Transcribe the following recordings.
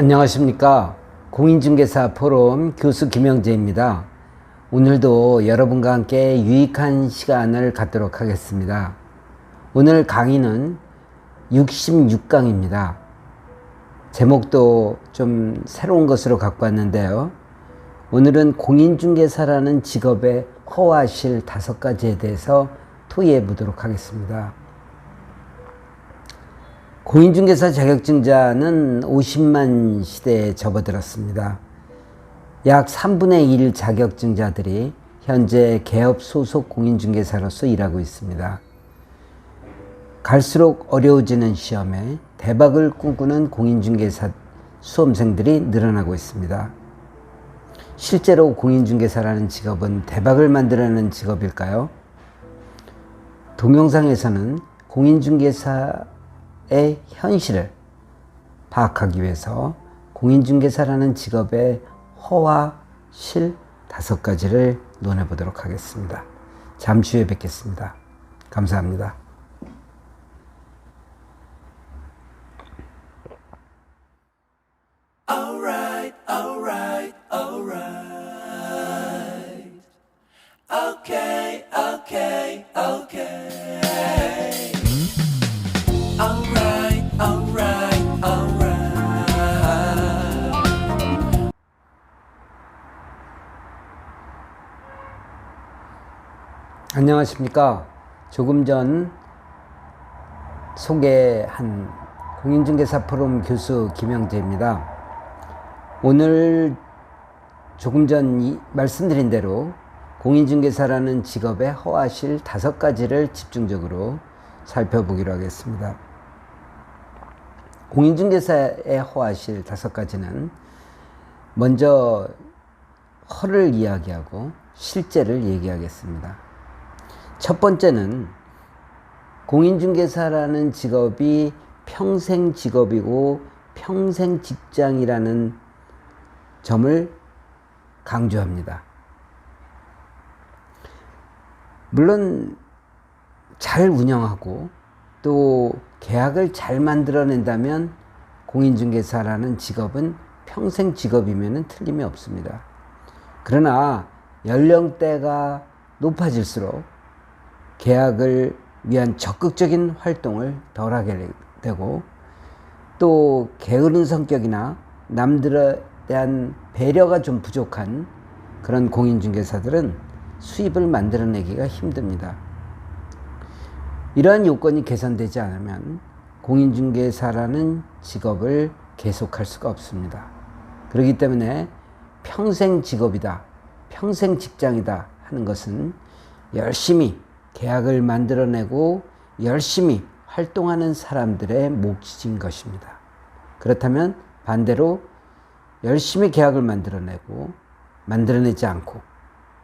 안녕하십니까. 공인중개사 포럼 교수 김영재입니다. 오늘도 여러분과 함께 유익한 시간을 갖도록 하겠습니다. 오늘 강의는 66강입니다. 제목도 좀 새로운 것으로 갖고 왔는데요. 오늘은 공인중개사라는 직업의 허와 실 5가지에 대해서 토의해 보도록 하겠습니다. 공인중개사 자격증자는 50만 시대에 접어들었습니다. 약 3분의 1 자격증자들이 현재 개업 소속 공인중개사로서 일하고 있습니다. 갈수록 어려워지는 시험에 대박을 꿈꾸는 공인중개사 수험생들이 늘어나고 있습니다. 실제로 공인중개사라는 직업은 대박을 만들어내는 직업일까요? 동영상에서는 공인중개사의 현실을 파악하기 위해서 공인중개사라는 직업의 허와 실 5가지를 논해보도록 하겠습니다. 잠시 후에 뵙겠습니다. 감사합니다. 안녕하십니까. 조금 전 소개한 공인중개사 포럼 교수 김영재입니다. 오늘 조금 전 말씀드린 대로 공인중개사라는 직업의 허와 실 5가지를 집중적으로 살펴보기로 하겠습니다. 공인중개사의 허와 실 5가지는 먼저 허를 이야기하고 실제를 얘기하겠습니다. 첫 번째는 공인중개사라는 직업이 평생 직업이고 평생 직장이라는 점을 강조합니다. 물론 잘 운영하고 또 계약을 잘 만들어낸다면 공인중개사라는 직업은 평생 직업이면 틀림이 없습니다. 그러나 연령대가 높아질수록 계약을 위한 적극적인 활동을 덜 하게 되고 또 게으른 성격이나 남들에 대한 배려가 좀 부족한 그런 공인중개사들은 수입을 만들어내기가 힘듭니다. 이러한 요건이 개선되지 않으면 공인중개사라는 직업을 계속할 수가 없습니다. 그렇기 때문에 평생 직업이다, 평생 직장이다 하는 것은 열심히 계약을 만들어내고 열심히 활동하는 사람들의 몫인 것입니다. 그렇다면 반대로 열심히 계약을 만들어내지 않고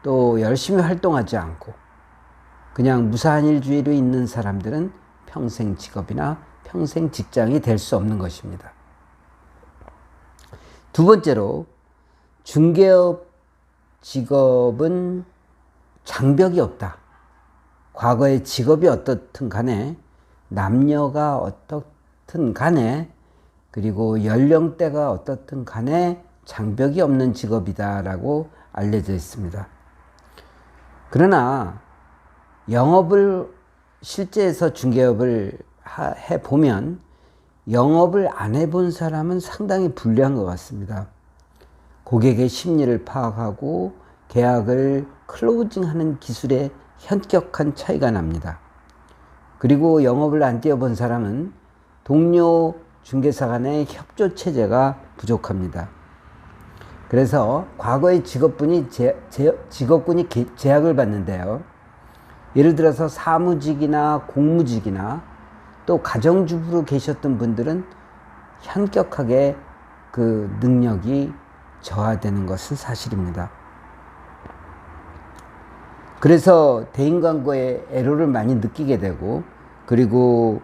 또 열심히 활동하지 않고 그냥 무사한일주의로 있는 사람들은 평생 직업이나 평생 직장이 될 수 없는 것입니다. 두 번째로 중개업 직업은 장벽이 없다. 과거의 직업이 어떻든 간에 남녀가 어떻든 간에 그리고 연령대가 어떻든 간에 장벽이 없는 직업이다라고 알려져 있습니다. 그러나 영업을 실제에서 중개업을 해보면 영업을 안 해본 사람은 상당히 불리한 것 같습니다. 고객의 심리를 파악하고 계약을 클로징하는 기술에 현격한 차이가 납니다. 그리고 영업을 안 뛰어본 사람은 동료 중개사 간의 협조 체제가 부족합니다. 그래서 과거의 직업군이 제약을 받는데요. 예를 들어서 사무직이나 공무직이나 또 가정주부로 계셨던 분들은 현격하게 그 능력이 저하되는 것은 사실입니다. 그래서 대인관계의 애로를 많이 느끼게 되고 그리고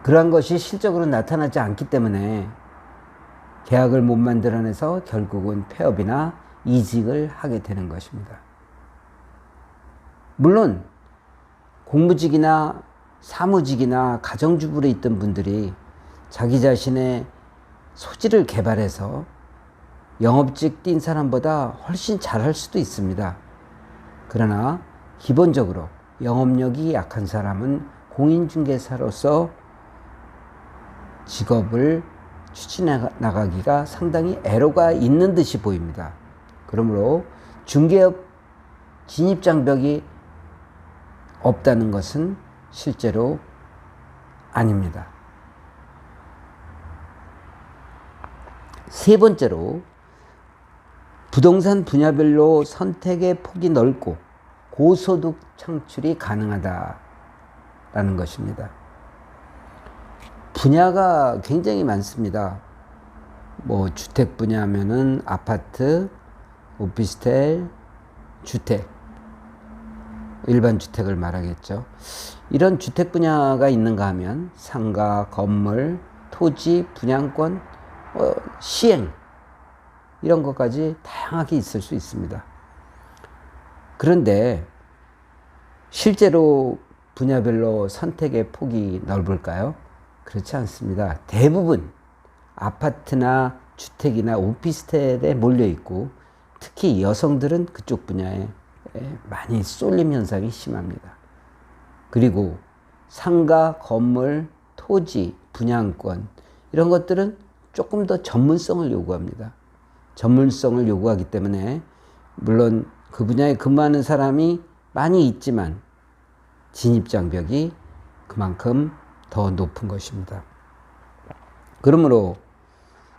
그러한 것이 실적으로 나타나지 않기 때문에 계약을 못 만들어내서 결국은 폐업이나 이직을 하게 되는 것입니다. 물론 공무직이나 사무직이나 가정주부로 있던 분들이 자기 자신의 소질을 개발해서 영업직 뛴 사람보다 훨씬 잘할 수도 있습니다. 그러나 기본적으로 영업력이 약한 사람은 공인중개사로서 직업을 추진해 나가기가 상당히 애로가 있는 듯이 보입니다. 그러므로 중개업 진입장벽이 없다는 것은 실제로 아닙니다. 세 번째로 부동산 분야별로 선택의 폭이 넓고 고소득 창출이 가능하다라는 것입니다. 분야가 굉장히 많습니다. 뭐 주택 분야면은 아파트, 오피스텔, 주택, 일반 주택을 말하겠죠. 이런 주택 분야가 있는가 하면 상가, 건물, 토지, 분양권, 시행 이런 것까지 다양하게 있을 수 있습니다. 그런데 실제로 분야별로 선택의 폭이 넓을까요? 그렇지 않습니다. 대부분 아파트나 주택이나 오피스텔에 몰려 있고 특히 여성들은 그쪽 분야에 많이 쏠림 현상이 심합니다. 그리고 상가, 건물, 토지, 분양권 이런 것들은 조금 더 전문성을 요구합니다. 전문성을 요구하기 때문에 물론 그 분야에 근무하는 사람이 많이 있지만 진입장벽이 그만큼 더 높은 것입니다. 그러므로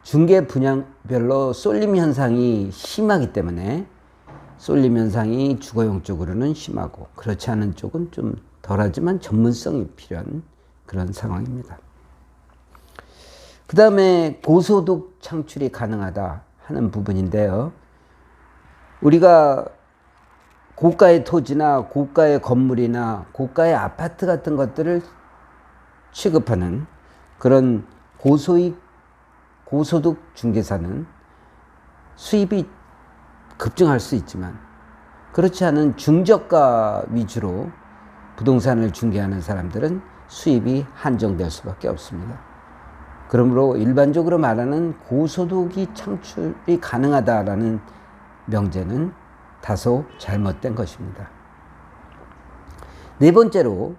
중개 분야별로 쏠림 현상이 심하기 때문에 쏠림 현상이 주거용 쪽으로는 심하고 그렇지 않은 쪽은 좀 덜하지만 전문성이 필요한 그런 상황입니다. 그 다음에 고소득 창출이 가능하다 하는 부분인데요. 우리가 고가의 토지나 고가의 건물이나 고가의 아파트 같은 것들을 취급하는 그런 고소득 중개사는 수입이 급증할 수 있지만 그렇지 않은 중저가 위주로 부동산을 중개하는 사람들은 수입이 한정될 수밖에 없습니다. 그러므로 일반적으로 말하는 고소득이 창출이 가능하다라는 명제는 다소 잘못된 것입니다. 네 번째로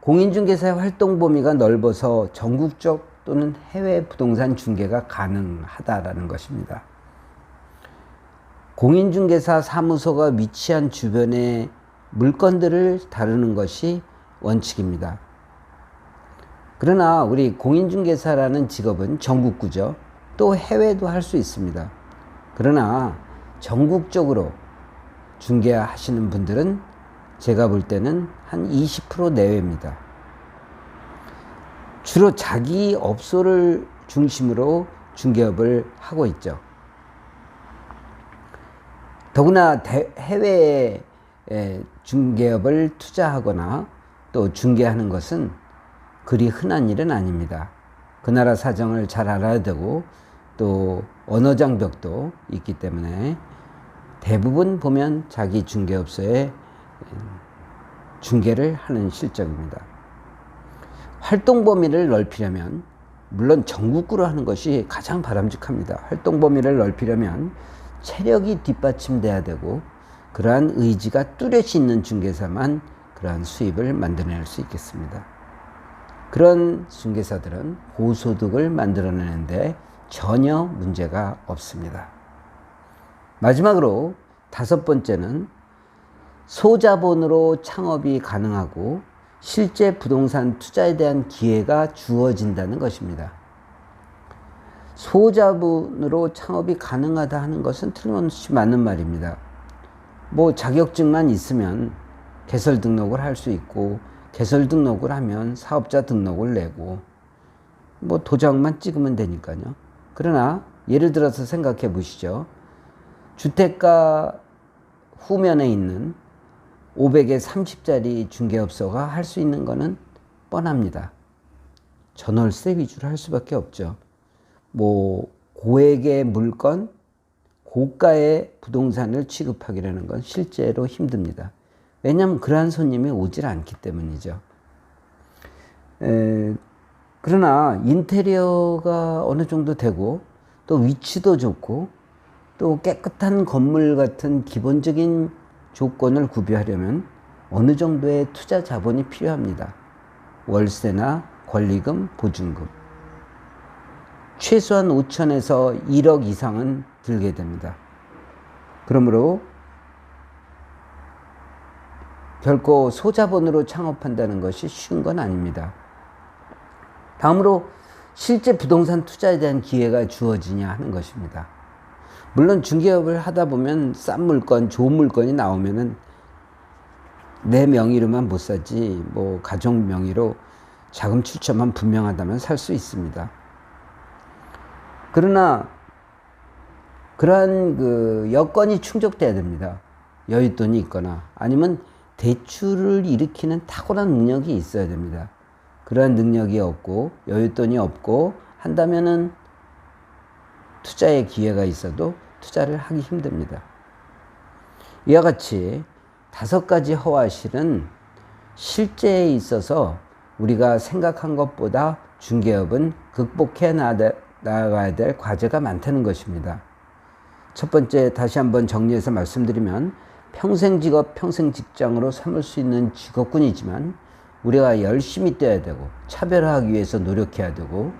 공인중개사의 활동 범위가 넓어서 전국적 또는 해외 부동산 중개가 가능하다라는 것입니다. 공인중개사 사무소가 위치한 주변의 물건들을 다루는 것이 원칙입니다. 그러나 우리 공인중개사라는 직업은 전국구죠. 또 해외도 할 수 있습니다. 그러나 전국적으로 중개하시는 분들은 제가 볼 때는 한 20% 내외입니다. 주로 자기 업소를 중심으로 중개업을 하고 있죠. 더구나 해외에 중개업을 투자하거나 또 중개하는 것은 그리 흔한 일은 아닙니다. 그 나라 사정을 잘 알아야 되고 또 언어 장벽도 있기 때문에 대부분 보면 자기 중개업소에 중개를 하는 실정입니다. 활동 범위를 넓히려면 물론 전국구로 하는 것이 가장 바람직합니다. 활동 범위를 넓히려면 체력이 뒷받침돼야 되고 그러한 의지가 뚜렷이 있는 중개사만 그러한 수입을 만들어낼 수 있겠습니다. 그런 중개사들은 고소득을 만들어내는데 전혀 문제가 없습니다. 마지막으로 다섯 번째는 소자본으로 창업이 가능하고 실제 부동산 투자에 대한 기회가 주어진다는 것입니다. 소자본으로 창업이 가능하다 하는 것은 틀림없이 맞는 말입니다. 뭐 자격증만 있으면 개설 등록을 할 수 있고 개설 등록을 하면 사업자 등록을 내고 뭐 도장만 찍으면 되니까요. 그러나 예를 들어서 생각해 보시죠. 주택가 후면에 있는 500에 30짜리 중개업소가 할 수 있는 거는 뻔합니다. 전월세 위주로 할 수밖에 없죠. 뭐 고액의 물건, 고가의 부동산을 취급하기라는 건 실제로 힘듭니다. 왜냐하면 그러한 손님이 오질 않기 때문이죠. 그러나 인테리어가 어느 정도 되고 또 위치도 좋고 또 깨끗한 건물 같은 기본적인 조건을 구비하려면 어느 정도의 투자 자본이 필요합니다. 월세나 권리금, 보증금. 최소한 5천에서 1억 이상은 들게 됩니다. 그러므로 결코 소자본으로 창업한다는 것이 쉬운 건 아닙니다. 다음으로 실제 부동산 투자에 대한 기회가 주어지냐 하는 것입니다. 물론 중개업을 하다 보면 싼 물건, 좋은 물건이 나오면은 내 명의로만 못 사지, 뭐 가족 명의로 자금 출처만 분명하다면 살 수 있습니다. 그러나 그러한 그 여건이 충족돼야 됩니다. 여윳돈이 있거나 아니면 대출을 일으키는 탁월한 능력이 있어야 됩니다. 그러한 능력이 없고 여윳돈이 없고 한다면은 투자의 기회가 있어도 투자를 하기 힘듭니다. 이와 같이 5가지 허와실은 실제에 있어서 우리가 생각한 것보다 중개업은 극복해 나가야 될 과제가 많다는 것입니다. 첫 번째, 다시 한번 정리해서 말씀드리면 평생 직업, 평생 직장으로 삼을 수 있는 직업군이지만 우리가 열심히 뛰어야 되고 차별화하기 위해서 노력해야 되고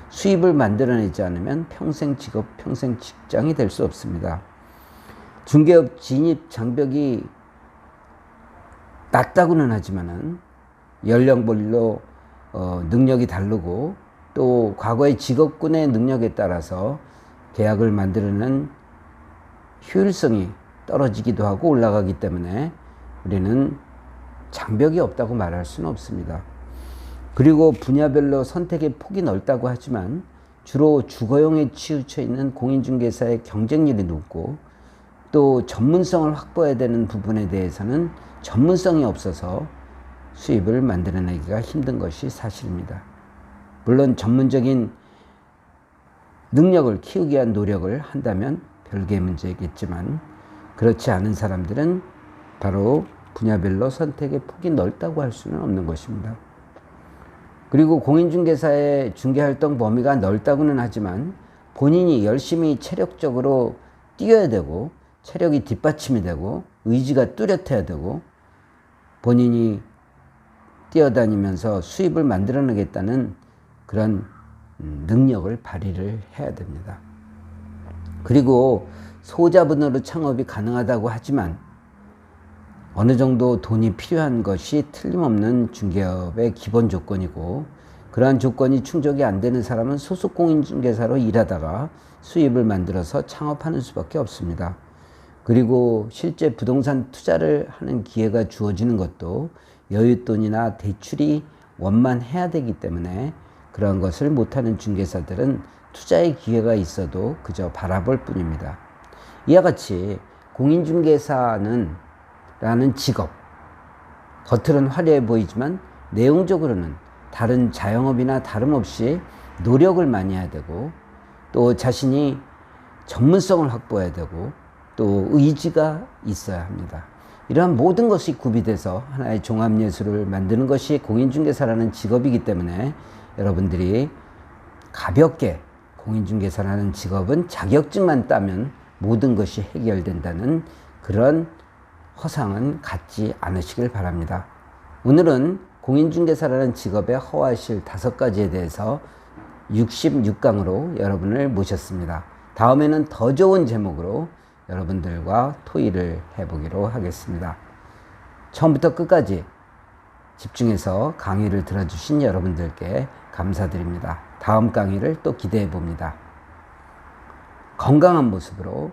수입을 만들어내지 않으면 평생 직업, 평생 직장이 될 수 없습니다. 중개업 진입 장벽이 낮다고는 하지만은 연령별로 능력이 다르고 또 과거의 직업군의 능력에 따라서 계약을 만들어낸 효율성이 떨어지기도 하고 올라가기 때문에 우리는 장벽이 없다고 말할 수는 없습니다. 그리고 분야별로 선택의 폭이 넓다고 하지만 주로 주거용에 치우쳐 있는 공인중개사의 경쟁률이 높고 또 전문성을 확보해야 되는 부분에 대해서는 전문성이 없어서 수입을 만들어내기가 힘든 것이 사실입니다. 물론 전문적인 능력을 키우기 위한 노력을 한다면 별개의 문제겠지만 그렇지 않은 사람들은 바로 분야별로 선택의 폭이 넓다고 할 수는 없는 것입니다. 그리고 공인중개사의 중개활동 범위가 넓다고는 하지만 본인이 열심히 체력적으로 뛰어야 되고 체력이 뒷받침이 되고 의지가 뚜렷해야 되고 본인이 뛰어다니면서 수입을 만들어내겠다는 그런 능력을 발휘를 해야 됩니다. 그리고 소자본으로 창업이 가능하다고 하지만 어느 정도 돈이 필요한 것이 틀림없는 중개업의 기본 조건이고 그러한 조건이 충족이 안 되는 사람은 소속 공인중개사로 일하다가 수입을 만들어서 창업하는 수밖에 없습니다. 그리고 실제 부동산 투자를 하는 기회가 주어지는 것도 여윳돈이나 대출이 원만해야 되기 때문에 그런 것을 못하는 중개사들은 투자의 기회가 있어도 그저 바라볼 뿐입니다. 이와 같이 공인중개사는 라는 직업, 겉으로는 화려해 보이지만 내용적으로는 다른 자영업이나 다름없이 노력을 많이 해야 되고 또 자신이 전문성을 확보해야 되고 또 의지가 있어야 합니다. 이러한 모든 것이 구비돼서 하나의 종합예술을 만드는 것이 공인중개사라는 직업이기 때문에 여러분들이 가볍게 공인중개사라는 직업은 자격증만 따면 모든 것이 해결된다는 그런 허상은 갖지 않으시길 바랍니다. 오늘은 공인중개사라는 직업의 허와실 5가지에 대해서 66강으로 여러분을 모셨습니다. 다음에는 더 좋은 제목으로 여러분들과 토의를 해보기로 하겠습니다. 처음부터 끝까지 집중해서 강의를 들어주신 여러분들께 감사드립니다. 다음 강의를 또 기대해 봅니다. 건강한 모습으로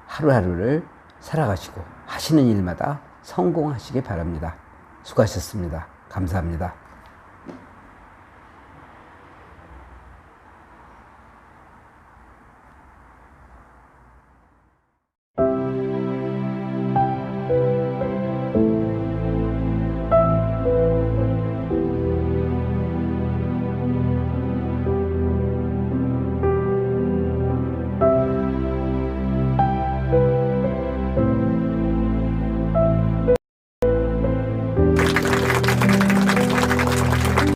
하루하루를 살아가시고 하시는 일마다 성공하시기 바랍니다. 수고하셨습니다. 감사합니다.